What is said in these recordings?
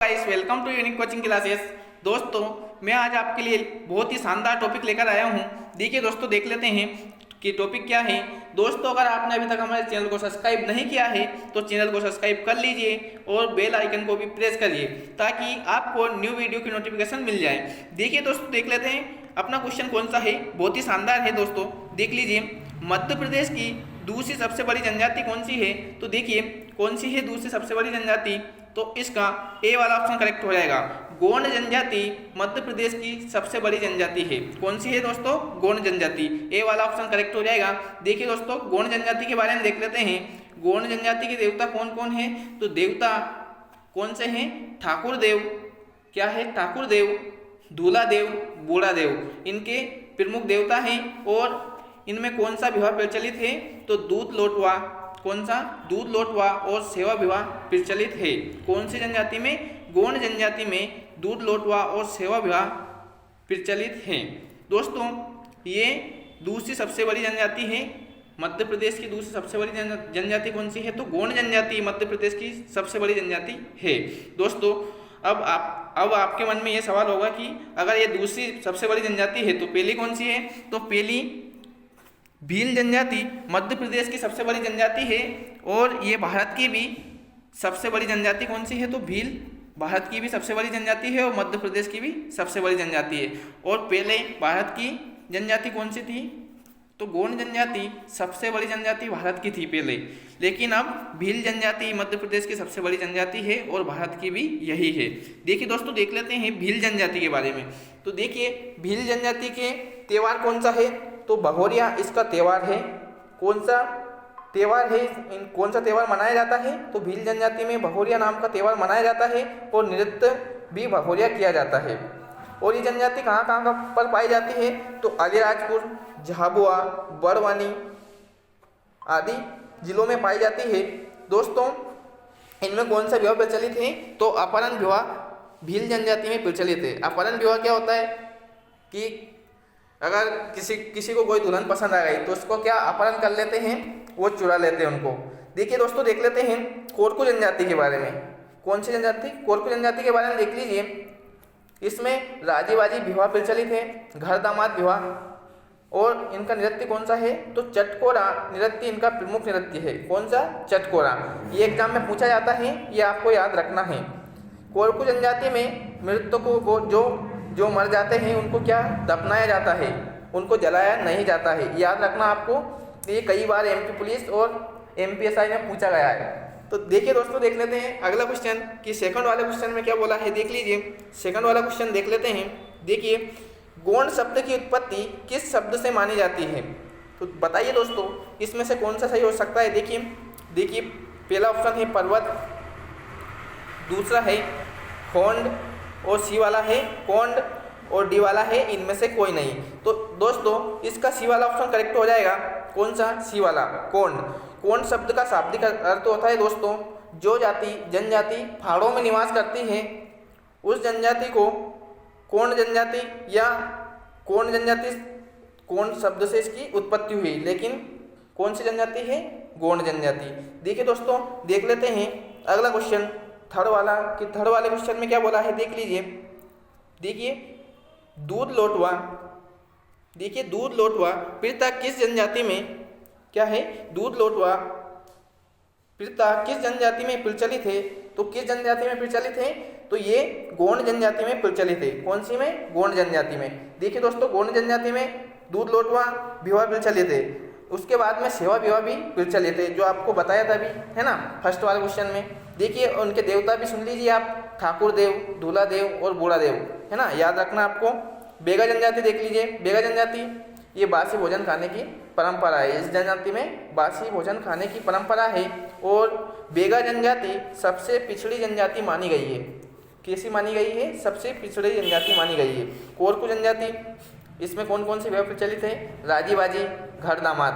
Guys, welcome to unique coaching classes. दोस्तों, मैं आज आपके लिए बहुत ही शानदार टॉपिक लेकर आया हूं। देखिए दोस्तों, देख लेते हैं कि टॉपिक क्या है। दोस्तों, अगर आपने अभी तक हमारे चैनल को सब्सक्राइब नहीं किया है तो चैनल को सब्सक्राइब कर लीजिए और बेल आइकन को भी प्रेस करिए ताकि आपको न्यू वीडियो की नोटिफिकेशन मिल जाए। देखिए दोस्तों, देख लेते हैं अपना क्वेश्चन कौन सा है। बहुत ही शानदार है दोस्तों, देख लीजिए। मध्य प्रदेश की दूसरी सबसे बड़ी जनजाति कौन सी है? तो देखिए, कौन सी है दूसरी सबसे बड़ी जनजाति? तो इसका ए वाला ऑप्शन करेक्ट हो जाएगा। गोंड जनजाति मध्य प्रदेश की सबसे बड़ी जनजाति है। कौन सी है दोस्तों? गोंड जनजाति। ए वाला ऑप्शन करेक्ट हो जाएगा। देखिए दोस्तों, गोंड जनजाति के बारे में देख लेते हैं। गोंड जनजाति के देवता कौन कौन है? तो देवता कौन से हैं? ठाकुर देव, क्या है? ठाकुर देव, दूल्हा देव, बूढ़ा देव इनके प्रमुख देवता हैं। और इनमें कौन सा विवाह प्रचलित है? तो दूध लोटवा। कौन सा? दूध लोटवा और सेवा विवाह प्रचलित है। कौन सी जनजाति में? गोंड जनजाति में दूध लोटवा और सेवा विवाह प्रचलित है। दोस्तों, ये दूसरी सबसे बड़ी जनजाति है। मध्य प्रदेश की दूसरी सबसे बड़ी जनजाति कौन सी है? तो गोंड जनजाति मध्य प्रदेश की सबसे बड़ी जनजाति है। दोस्तों, अब आपके मन में ये सवाल होगा कि अगर ये दूसरी सबसे बड़ी जनजाति है तो पहली कौन सी है? तो पहली भील जनजाति मध्य प्रदेश की सबसे बड़ी जनजाति है। और ये भारत की भी सबसे बड़ी जनजाति कौन सी है? तो भील भारत की भी सबसे बड़ी जनजाति है और मध्य प्रदेश की भी सबसे बड़ी जनजाति है। और पहले भारत की जनजाति कौन सी थी? तो गोंड जनजाति सबसे बड़ी जनजाति भारत की थी पहले, लेकिन अब भील जनजाति मध्य प्रदेश की सबसे बड़ी जनजाति है और भारत की भी यही है। देखिए दोस्तों, देख लेते हैं भील जनजाति के बारे में। तो देखिए, भील जनजाति के त्यौहार कौन सा है? तो भगोरिया इसका त्यौहार है। कौन सा त्यौहार है? कौन सा त्यौहार मनाया जाता है? तो भील जनजाति में भगोरिया नाम का त्यौहार मनाया जाता है और नृत्य भी भगोरिया किया जाता है। और ये जनजाति कहाँ कहाँ पर पाई जाती है? तो अलीराजपुर, झाबुआ, बड़वानी आदि जिलों में पाई जाती है। दोस्तों, इनमें कौन सा विवाह प्रचलित है? तो अपहरण विवाह भील जनजाति में प्रचलित है। अपहरण विवाह क्या होता है कि अगर किसी को कोई दुल्हन पसंद आ गई तो उसको क्या अपहरण कर लेते हैं, वो चुरा लेते हैं उनको। देखिए दोस्तों, देख लेते हैं कोरकू जनजाति के बारे में। कौन सी जनजाति? कोरकू जनजाति के बारे में देख लीजिए। इसमें राजी बाजी विवाह प्रचलित है, घर दामाद विवाह। और इनका नृत्य कौन सा है? तो चटकोरा नृत्य इनका प्रमुख नृत्य है। कौन सा? चटकोरा। ये एग्जाम में पूछा जाता है, ये आपको याद रखना है। कोरकू जनजाति में मृतकों को जो मर जाते हैं उनको क्या दफनाया जाता है, उनको जलाया नहीं जाता है। याद रखना आपको, ये कई बार एमपी पुलिस और एमपीएसआई में पूछा गया है। तो देखिए दोस्तों, देख लेते हैं अगला क्वेश्चन कि सेकंड वाले क्वेश्चन में क्या बोला है। देख लीजिए, सेकंड वाला क्वेश्चन देख लेते हैं। देखिए, गोंड शब्द की उत्पत्ति किस शब्द से मानी जाती है? तो बताइए दोस्तों, इसमें से कौन सा सही हो सकता है? देखिए, पहला ऑप्शन है पर्वत, दूसरा है खोंड और सी वाला है कोंड और डी वाला है इनमें से कोई नहीं। तो दोस्तों, इसका सी वाला ऑप्शन करेक्ट हो जाएगा। कौन सा? सी वाला, कोंड। कोंड शब्द का शाब्दिक अर्थ होता है दोस्तों, जो जनजाति पहाड़ों में निवास करती है उस जनजाति को कोंड जनजाति या कोंड जनजाति, कोंड शब्द से इसकी उत्पत्ति हुई। लेकिन कौन सी जनजाति है? गोंड जनजाति। देखिए दोस्तों, देख लेते हैं अगला क्वेश्चन थर्ड वाला कि थर्ड वाले क्वेश्चन में क्या बोला है। देख लीजिए। देखिए, दूध लोटवा। देखिए, दूध लोटवा प्रथा किस जनजाति में क्या है? दूध लोटवा प्रथा किस जनजाति में प्रचलित है? तो किस जनजाति में प्रचलित है? तो ये गोंड जनजाति में प्रचलित है। कौन सी में? गोंड जनजाति में। देखिए दोस्तों, गोंड जनजाति में दूध लोटवा विवाह प्रचलित है। उसके बाद में सेवा विवाह भी प्रचलित है, जो आपको बताया था अभी, है ना, फर्स्ट वाले क्वेश्चन में। देखिए, उनके देवता भी सुन लीजिए आप, ठाकुर देव, दूल्हा देव और बूढ़ा देव, है ना, याद रखना आपको। बेगा जनजाति देख लीजिए। बेगा जनजाति ये बासी भोजन खाने की परंपरा है। इस जनजाति में बासी भोजन खाने की परंपरा है। और बेगा जनजाति सबसे पिछड़ी जनजाति मानी गई है। कैसी मानी गई है? सबसे पिछड़ी जनजाति मानी गई है। कोरकू जनजाति, इसमें कौन कौन से विवाह प्रचलित है? राजी बाजी, घर दामाद,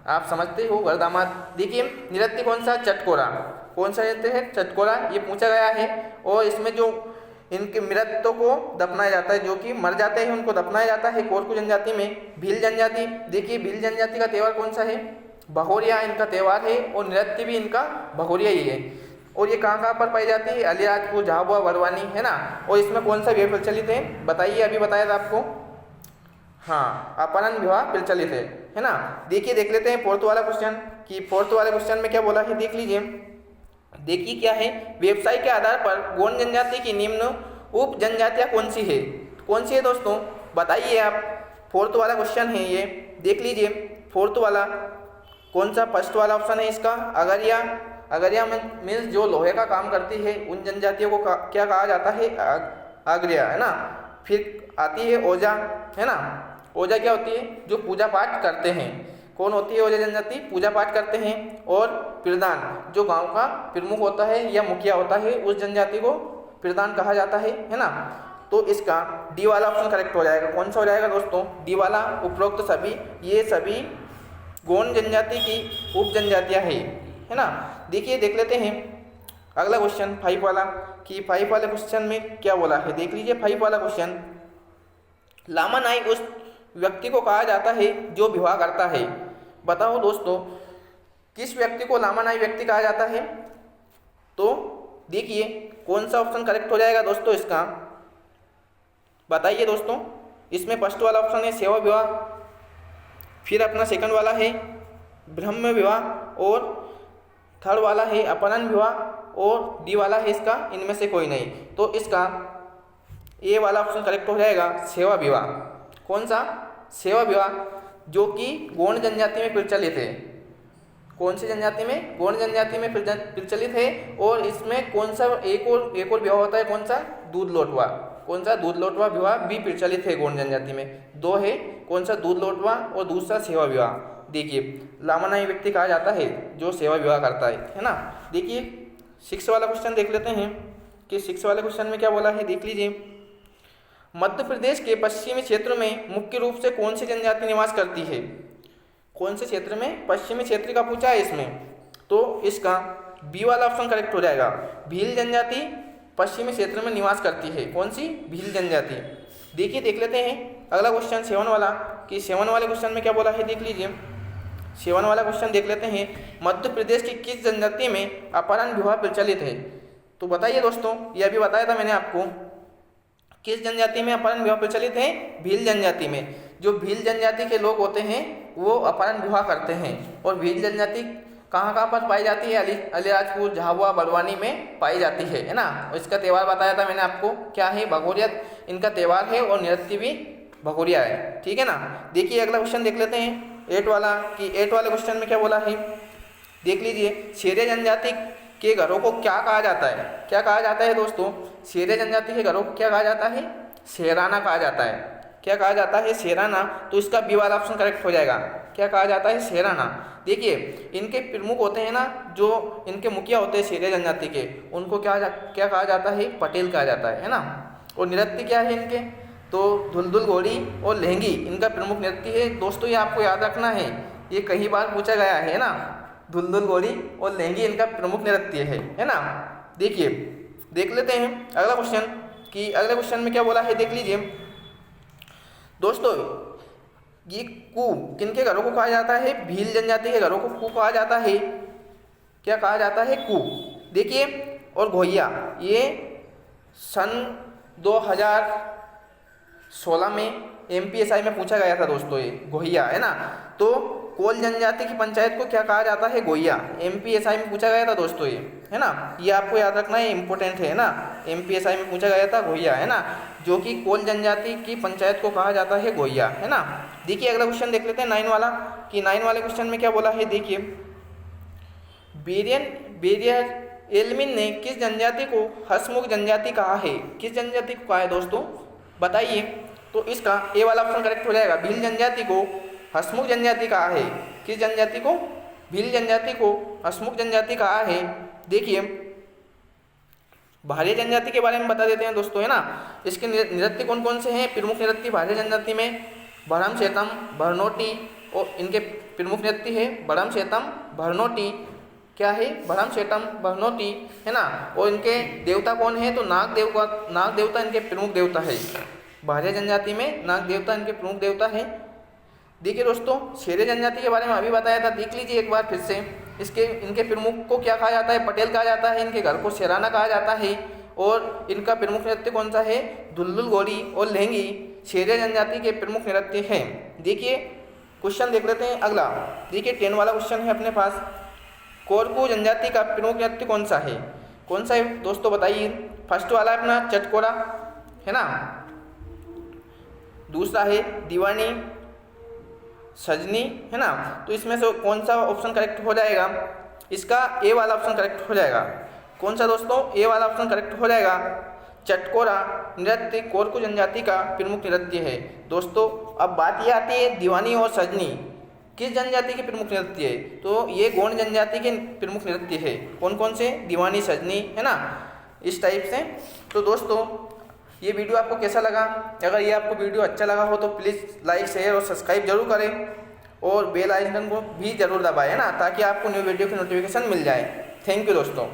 आप समझते हो, घर दामाद। देखिए, नृत्य कौन सा? चटकोरा। कौन सा नृत्य है? चटकोरा, ये पूछा गया है। और इसमें जो इनके मृतकों को दफनाया जाता है, जो कि मर जाते हैं उनको दफनाया जाता है कोरकू जनजाति में। भील जनजाति, देखिए भील जनजाति का त्यौहार कौन सा है? भगोरिया इनका त्यौहार है और नृत्य भी इनका भगोरिया ही है। और ये कहाँ कहाँ पर पाई जाती है? अलीराजपुर, झाबुआ, बड़वानी, है ना। और इसमें कौन सा विवाह प्रचलित है बताइए, अभी बताया था आपको। हाँ, अपहरण विवाह प्रचलित है ना। देखिए देख लेते हैं फोर्थ वाला क्वेश्चन, कि फोर्थ वाले क्वेश्चन में क्या बोला है, देख लीजिए। देखिए क्या है, व्यवसाय के आधार पर गौंड जनजाति की निम्न उप जनजातियाँ कौन सी है? कौन सी है दोस्तों, बताइए आप। फोर्थ वाला क्वेश्चन है ये, देख लीजिए। फोर्थ वाला कौन सा, फर्स्ट वाला ऑप्शन है इसका अगरिया। अगरिया मीन्स जो लोहे का काम करती है, उन जनजातियों को क्या कहा जाता है? अगरिया, है ना। फिर आती है ओजा, है ना। ओजा क्या होती है? जो पूजा पाठ करते हैं। कौन होती है ओजा जनजाति? पूजा पाठ करते हैं। और प्रधान, जो गांव का प्रमुख होता है या मुखिया होता है, उस जनजाति को प्रधान कहा जाता है ना। तो इसका डी वाला ऑप्शन करेक्ट हो जाएगा। कौन सा हो जाएगा दोस्तों? डी वाला। उपरोक्त सभी, ये सभी गौंड जनजाति की उप जनजातियाँ है ना। देखिए देख लेते हैं अगला क्वेश्चन 5 वाला, कि 5 वाले क्वेश्चन में क्या बोला है, देख लीजिए। 5 वाला क्वेश्चन, लामा नाई उस व्यक्ति को कहा जाता है जो विवाह करता है। बताओ दोस्तों, किस व्यक्ति को लामा नाई व्यक्ति कहा जाता है? तो देखिए कौन सा ऑप्शन करेक्ट हो जाएगा दोस्तों इसका, बताइए दोस्तों। इसमें फर्स्ट वाला ऑप्शन है सेवा विवाह, फिर अपना सेकंड वाला है ब्रह्म विवाह, और थर्ड वाला है अपहरण विवाह, और डी वाला है इसका इनमें से कोई नहीं। तो इसका ए वाला ऑप्शन करेक्ट हो जाएगा, सेवा विवाह। कौन सा? सेवा विवाह, जो कि गौंड जनजाति में प्रचलित है। कौन सी जनजाति में? गौंड जनजाति में प्रचलित है। और इसमें कौन सा एक और विवाह होता है, कौन सा? दूध लोटवा। कौन सा? दूध लोटवा विवाह भी प्रचलित है गौंड जनजाति में। दो है, कौन सा? दूध लोटवा और दूसरा सेवा विवाह। देखिए लामा नाई व्यक्ति कहा जाता है जो सेवा विवाह करता है ना। देखिए 6 वाला क्वेश्चन देख लेते हैं, कि 6 वाले क्वेश्चन में क्या बोला है, देख लीजिए। मध्य प्रदेश के पश्चिमी क्षेत्र में मुख्य रूप से कौन सी जनजाति निवास करती है? कौन से क्षेत्र में? पश्चिमी क्षेत्र का पूछा है इसमें। तो इसका बी वाला ऑप्शन करेक्ट हो जाएगा। भील जनजाति पश्चिमी क्षेत्र में निवास करती है। कौन सी? भील जनजाति। देखिए देख लेते हैं अगला क्वेश्चन 7 वाला, कि 7 वाले क्वेश्चन में क्या बोला है, देख लीजिए। 7 वाला क्वेश्चन देख लेते हैं, मध्य प्रदेश की किस जनजाति में अपहरण विवाह प्रचलित है? तो बताइए दोस्तों, ये अभी बताया था मैंने आपको, किस जनजाति में अपहरण विवाह प्रचलित है? भील जनजाति में। जो भील जनजाति के लोग होते हैं वो अपहरण विवाह करते हैं। और भील जनजाति कहाँ कहाँ पर पाई जाती है? अलीराजपुर, झाबुआ, बड़वानी में पाई जाती है ना। और इसका त्यौहार बताया था मैंने आपको, क्या है? भगोरिया इनका त्यौहार है, और नृत्य भी भगोरिया है, ठीक है ना। देखिए अगला क्वेश्चन देख लेते हैं 8 वाला, कि 8 वाले क्वेश्चन में क्या बोला है, देख लीजिए। शेरे जनजाति के घरों को क्या कहा जाता है? क्या कहा जाता है दोस्तों? शेरे जनजाति के घरों को क्या कहा जाता है? शेराना कहा जाता है। क्या कहा जाता है? शेराना। तो इसका बी वाला ऑप्शन करेक्ट हो जाएगा। क्या कहा जाता है? शेराना। देखिए इनके प्रमुख होते हैं ना, जो इनके मुखिया होते हैं शेरे जनजाति के, उनको क्या कहा जाता है? पटेल कहा जाता है ना। और नृत्य क्या है इनके? तो धुलधुल घोड़ी और लहंगी इनका प्रमुख नृत्य है दोस्तों। ये आपको याद रखना है, ये कई बार पूछा गया है ना। धुलधुल घोड़ी और लहंगी इनका प्रमुख नृत्य है ना। देखिए देख लेते हैं अगला क्वेश्चन, कि अगले क्वेश्चन में क्या बोला है, देख लीजिए दोस्तों। ये कू किनके घरों को कहा जाता है? भील जनजाति के घरों को कू कहा जाता है। क्या कहा जाता है? कू। देखिए और घोइया, ये सन 2016 में MPSI में पूछा गया था दोस्तों, ये घोइया है ना। तो कोल जनजाति की पंचायत को क्या कहा जाता है? घोइया। MPSI में पूछा गया था दोस्तों ये, है ना। ये आपको याद रखना है, इम्पोर्टेंट है ना। MPSI में पूछा गया था घोइया, है ना, जो कि कोल जनजाति की पंचायत को कहा जाता है घोइया, है ना। देखिए अगला क्वेश्चन देख लेते हैं 9 वाला, कि 9 वाले क्वेश्चन में क्या बोला है, देखिए। बेरियर एल्मिन ने किस जनजाति को हसमुख जनजाति कहा है? किस जनजाति को कहा है दोस्तों, बताइए। तो इसका ए वाला ऑप्शन करेक्ट हो जाएगा। भील जनजाति को हसमुख जनजाति कहा है। किस जनजाति को? भील जनजाति को हसमुख जनजाति कहा है। देखिए भार्य जनजाति के बारे में बता देते हैं दोस्तों, है ना। इसके नृत्य कौन कौन से हैं? प्रमुख नृत्य भार्य जनजाति में बड़म शेतम, भरनोटी, और इनके प्रमुख नृत्य है बड़म शेतम, भरनोटी। क्या है? बड़म शेतम, भरनोटी, है ना। और इनके देवता कौन है? तो नाग देवता इनके प्रमुख देवता है। भार्य जनजाति में नाग देवता इनके प्रमुख देवता है। देखिए दोस्तों, शेरे जनजाति के बारे में अभी बताया था, देख लीजिए एक बार फिर से। इनके प्रमुख को क्या कहा जाता है? पटेल कहा जाता है। इनके घर को शेराना कहा जाता है। और इनका प्रमुख नृत्य कौन सा है? दुल्लुल गोरी और लहंगी शेरे जनजाति के प्रमुख नृत्य हैं। देखिए क्वेश्चन देख लेते हैं अगला। देखिए 10 वाला क्वेश्चन है अपने पास। कोरकू जनजाति का प्रमुख नृत्य कौन सा है? कौन सा है दोस्तों बताइए। फर्स्ट वाला है अपना चटकोरा, है ना। दूसरा है दीवानी सजनी, है ना। तो इसमें से कौन सा ऑप्शन करेक्ट हो जाएगा? इसका ए वाला ऑप्शन करेक्ट हो जाएगा। कौन सा दोस्तों? ए वाला ऑप्शन करेक्ट हो जाएगा। चटकोरा नृत्य कोरकू जनजाति का प्रमुख नृत्य है। दोस्तों अब बात ये आती है दीवानी और सजनी किस जनजाति के प्रमुख नृत्य है? तो ये गोंड जनजाति के प्रमुख नृत्य है। कौन कौन से? दीवानी सजनी, है ना, इस टाइप से। तो दोस्तों ये वीडियो आपको कैसा लगा? अगर ये आपको वीडियो अच्छा लगा हो तो प्लीज़ लाइक शेयर और सब्सक्राइब जरूर करें और बेल आइकन को भी जरूर दबाएं, है ना, ताकि आपको न्यू वीडियो की नोटिफिकेशन मिल जाए। थैंक यू दोस्तों।